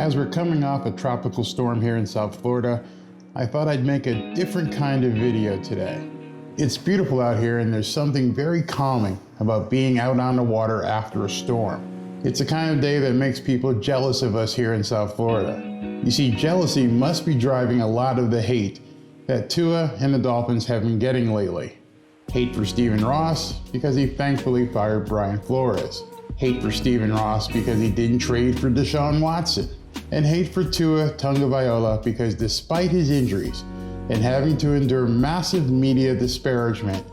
As we're coming off a tropical storm here in South Florida, I thought I'd make a different kind of video today. It's beautiful out here and there's something very calming about being out on the water after a storm. It's a kind of day that makes people jealous of us here in South Florida. You see, jealousy must be driving a lot of the hate that Tua and the Dolphins have been getting lately. Hate for Stephen Ross because he thankfully fired Brian Flores. Hate for Stephen Ross because he didn't trade for DeShaun Watson. And hate for Tua Tagovailoa because despite his injuries and having to endure massive media disparagement,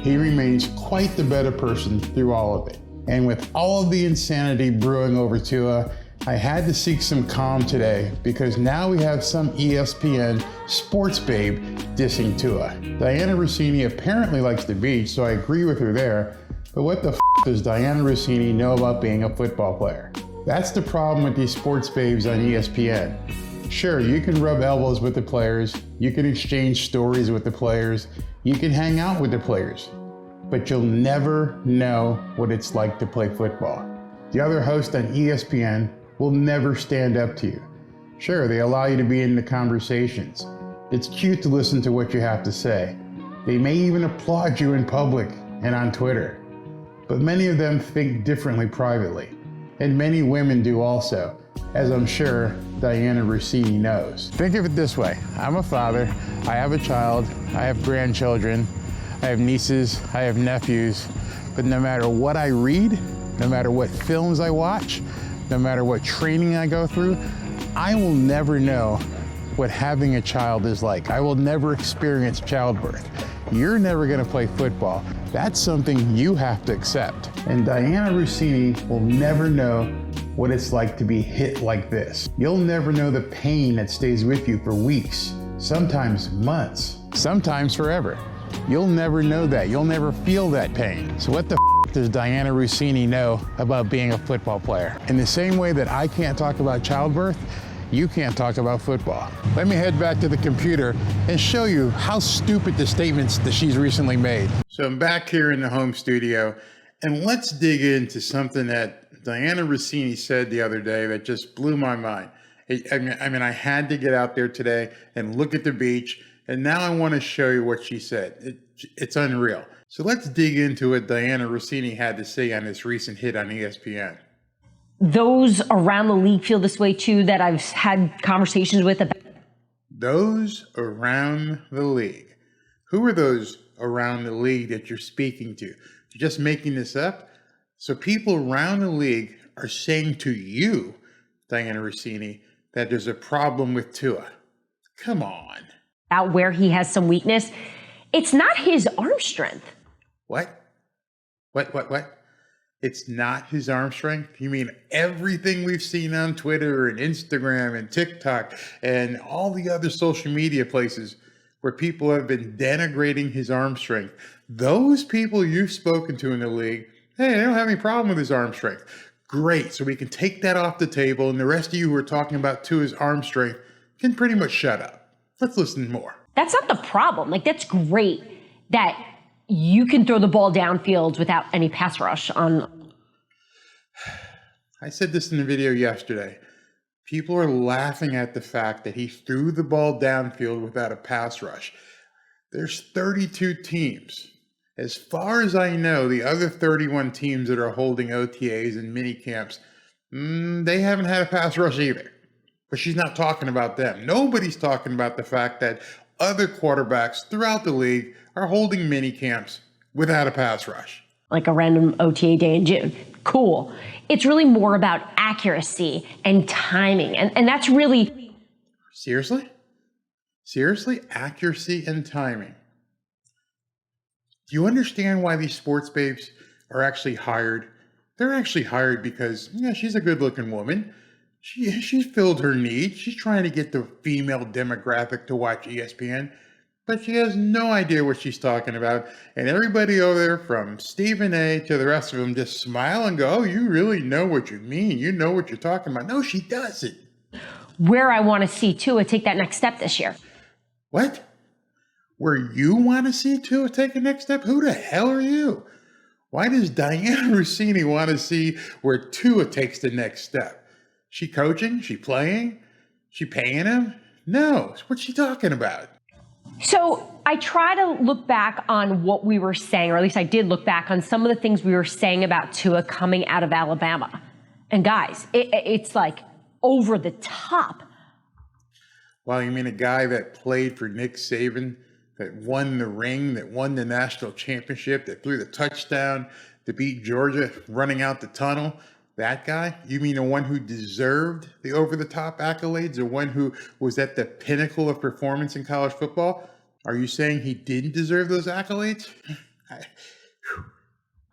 he remains quite the better person through all of it. And with all of the insanity brewing over Tua, I had to seek some calm today because now we have some ESPN sports babe dissing Tua. Diana Rossini apparently likes the beach, so I agree with her there, but what the f does Diana Rossini know about being a football player? That's the problem with these sports babes on ESPN. Sure, you can rub elbows with the players, you can exchange stories with the players, you can hang out with the players, but you'll never know what it's like to play football. The other host on ESPN will never stand up to you. Sure, they allow you to be in the conversations. It's cute to listen to what you have to say. They may even applaud you in public and on Twitter. But many of them think differently privately. And many women do also, as I'm sure Diana Rossini knows. Think of it this way. I'm a father, I have a child, I have grandchildren, I have nieces, I have nephews, but no matter what I read, no matter what films I watch, no matter what training I go through, I will never know what having a child is like. I will never experience childbirth. You're never gonna play football. That's something you have to accept. And Diana Rossini will never know what it's like to be hit like this. You'll never know the pain that stays with you for weeks, sometimes months, sometimes forever. You'll never know that. You'll never feel that pain. So what the does Diana Rossini know about being a football player? In the same way that I can't talk about childbirth, you can't talk about football. Let me head back to the computer and show you how stupid the statements that she's recently made. So I'm back here in the home studio, and let's dig into something that Diana Rossini said the other day that just blew my mind. I mean, I had to get out there today and look at the beach, and now I want to show you what she said. It's unreal. So let's dig into what Diana Rossini had to say on this recent hit on ESPN. Those around the league feel this way too, that I've had conversations with about. Those around the league. Who are those around the league that you're speaking to? You're just making this up? So people around the league are saying to you, Diana Rossini, that there's a problem with Tua. Come on. Out where he has some weakness. It's not his arm strength. What? It's not his arm strength? You mean everything we've seen on Twitter and Instagram and TikTok and all the other social media places where people have been denigrating his arm strength? Those people you've spoken to in the league, hey, they don't have any problem with his arm strength. Great, so we can take that off the table, and the rest of you who are talking about Tua's arm strength can pretty much shut up. Let's listen more. That's not the problem. Like, that's great that you can throw the ball downfield without any pass rush on. I said this in the video yesterday. People are laughing at the fact that he threw the ball downfield without a pass rush. There's 32 teams. As far as I know, the other 31 teams that are holding OTAs and mini camps, they haven't had a pass rush either. But she's not talking about them. Nobody's talking about the fact that other quarterbacks throughout the league are holding mini camps without a pass rush. Like a random OTA day in June. Cool. It's really more about accuracy and timing. And that's really... Seriously? Seriously? Accuracy and timing. Do you understand why these sports babes are actually hired? They're actually hired because, yeah, she's a good-looking woman. She's filled her need. She's trying to get the female demographic to watch ESPN, but she has no idea what she's talking about. And everybody over there, from Stephen A. to the rest of them, just smile and go, oh, you really know what you mean. You know what you're talking about. No, she doesn't. Where I want to see Tua take that next step this year. What? Where you want to see Tua take the next step? Who the hell are you? Why does Diana Rossini want to see where Tua takes the next step? She coaching? She playing? She paying him? No. What's she talking about? So I try to look back on what we were saying, or at least I did look back on some of the things we were saying about Tua coming out of Alabama. And guys, it's like over the top. Well, you mean a guy that played for Nick Saban, that won the ring, that won the national championship, that threw the touchdown to beat Georgia running out the tunnel? That guy? You mean the one who deserved the over-the-top accolades, the one who was at the pinnacle of performance in college football? Are you saying he didn't deserve those accolades?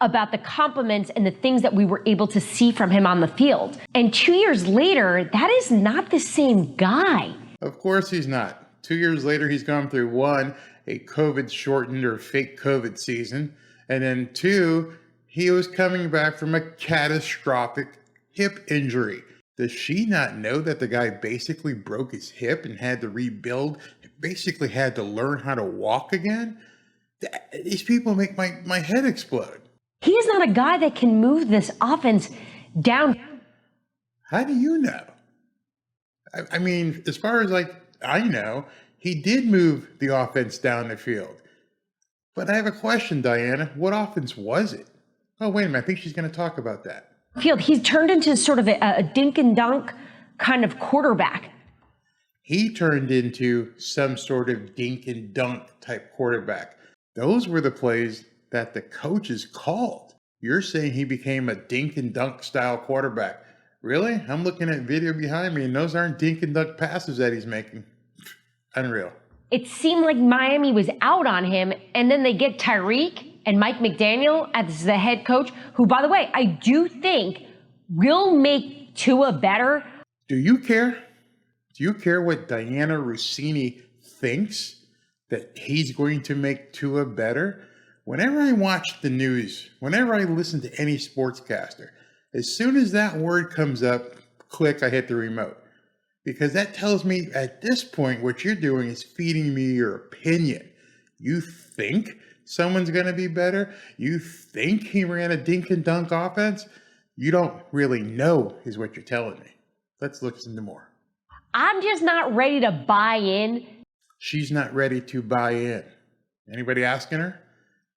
About the compliments and the things that we were able to see from him on the field. And 2 years later, that is not the same guy. Of course he's not. 2 years later, he's gone through one, a COVID-shortened or fake COVID season, and then two, he was coming back from a catastrophic hip injury. Does she not know that the guy basically broke his hip and had to rebuild, basically had to learn how to walk again? These people make my head explode. He is not a guy that can move this offense down. How do you know? I mean, as far as I know, he did move the offense down the field. But I have a question, Diana. What offense was it? Oh, wait a minute. I think she's going to talk about that. Field. He's turned into sort of a dink and dunk kind of quarterback. He turned into some sort of dink and dunk type quarterback. Those were the plays that the coaches called. You're saying he became a dink and dunk style quarterback. Really? I'm looking at video behind me, and those aren't dink and dunk passes that he's making. Unreal. It seemed like Miami was out on him, and then they get Tyreek and Mike McDaniel as the head coach, who, by the way, I do think will make Tua better. Do you care? Do you care what Diana Rossini thinks that he's going to make Tua better? Whenever I watch the news, whenever I listen to any sportscaster, as soon as that word comes up, click, I hit the remote. Because that tells me at this point, what you're doing is feeding me your opinion. You think someone's going to be better? You think he ran a dink and dunk offense? You don't really know is what you're telling me. Let's listen to more. I'm just not ready to buy in. She's not ready to buy in. Anybody asking her?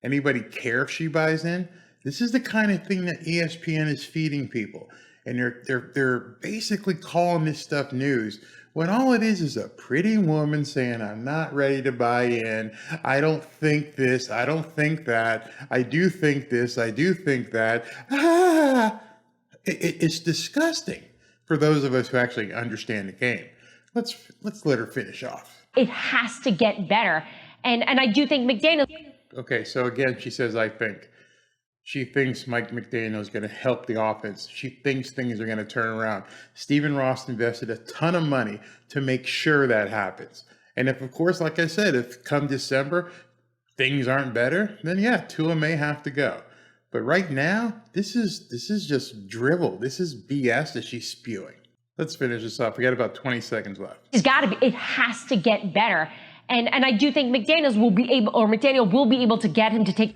Anybody care if she buys in? This is the kind of thing that ESPN is feeding people. And they're basically calling this stuff news when all it is a pretty woman saying, I'm not ready to buy in. I don't think this. I don't think that. I do think this. I do think that. It's disgusting for those of us who actually understand the game. Let's let her finish off. It has to get better. And I do think McDaniel. Okay, so again, she says, I think. She thinks Mike McDaniel is going to help the offense. She thinks things are going to turn around. Stephen Ross invested a ton of money to make sure that happens. And if, of course, like I said, if come December, things aren't better, then yeah, Tua may have to go. But right now, this is just drivel. This is BS that she's spewing. Let's finish this up. We got about 20 seconds left. It's got to be. It has to get better. And I do think McDaniel will be able to get him to take.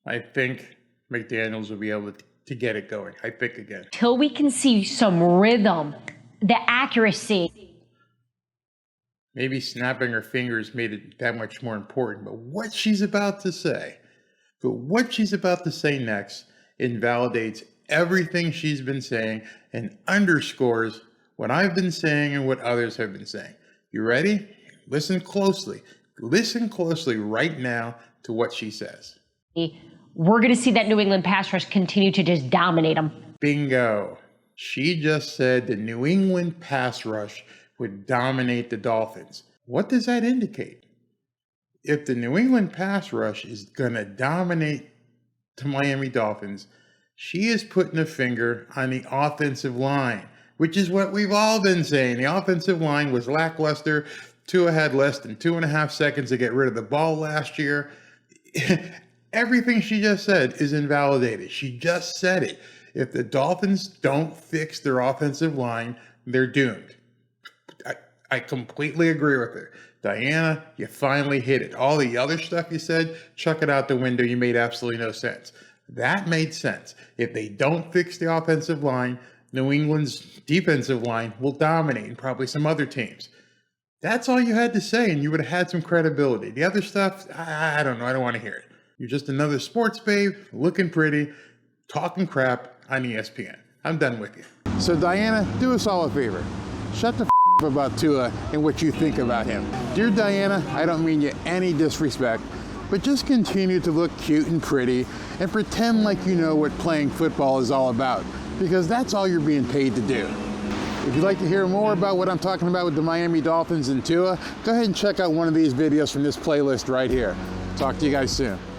I think McDaniels will be able to get it going. I think again. Till we can see some rhythm, the accuracy. Maybe snapping her fingers made it that much more important. But what she's about to say next invalidates everything she's been saying and underscores what I've been saying and what others have been saying. You ready? Listen closely. Listen closely right now to what she says. We're going to see that New England pass rush continue to just dominate them. Bingo. She just said the New England pass rush would dominate the Dolphins. What does that indicate? If the New England pass rush is going to dominate the Miami Dolphins, she is putting a finger on the offensive line, which is what we've all been saying. The offensive line was lackluster. Tua had less than 2.5 seconds to get rid of the ball last year. Everything she just said is invalidated. She just said it. If the Dolphins don't fix their offensive line, they're doomed. I completely agree with her. Diana, you finally hit it. All the other stuff you said, chuck it out the window. You made absolutely no sense. That made sense. If they don't fix the offensive line, New England's defensive line will dominate and probably some other teams. That's all you had to say, and you would have had some credibility. The other stuff, I don't know. I don't want to hear it. You're just another sports babe, looking pretty, talking crap on ESPN. I'm done with you. So Diana, do us all a favor. Shut the up about Tua and what you think about him. Dear Diana, I don't mean you any disrespect, but just continue to look cute and pretty and pretend like you know what playing football is all about, because that's all you're being paid to do. If you'd like to hear more about what I'm talking about with the Miami Dolphins and Tua, go ahead and check out one of these videos from this playlist right here. Talk to you guys soon.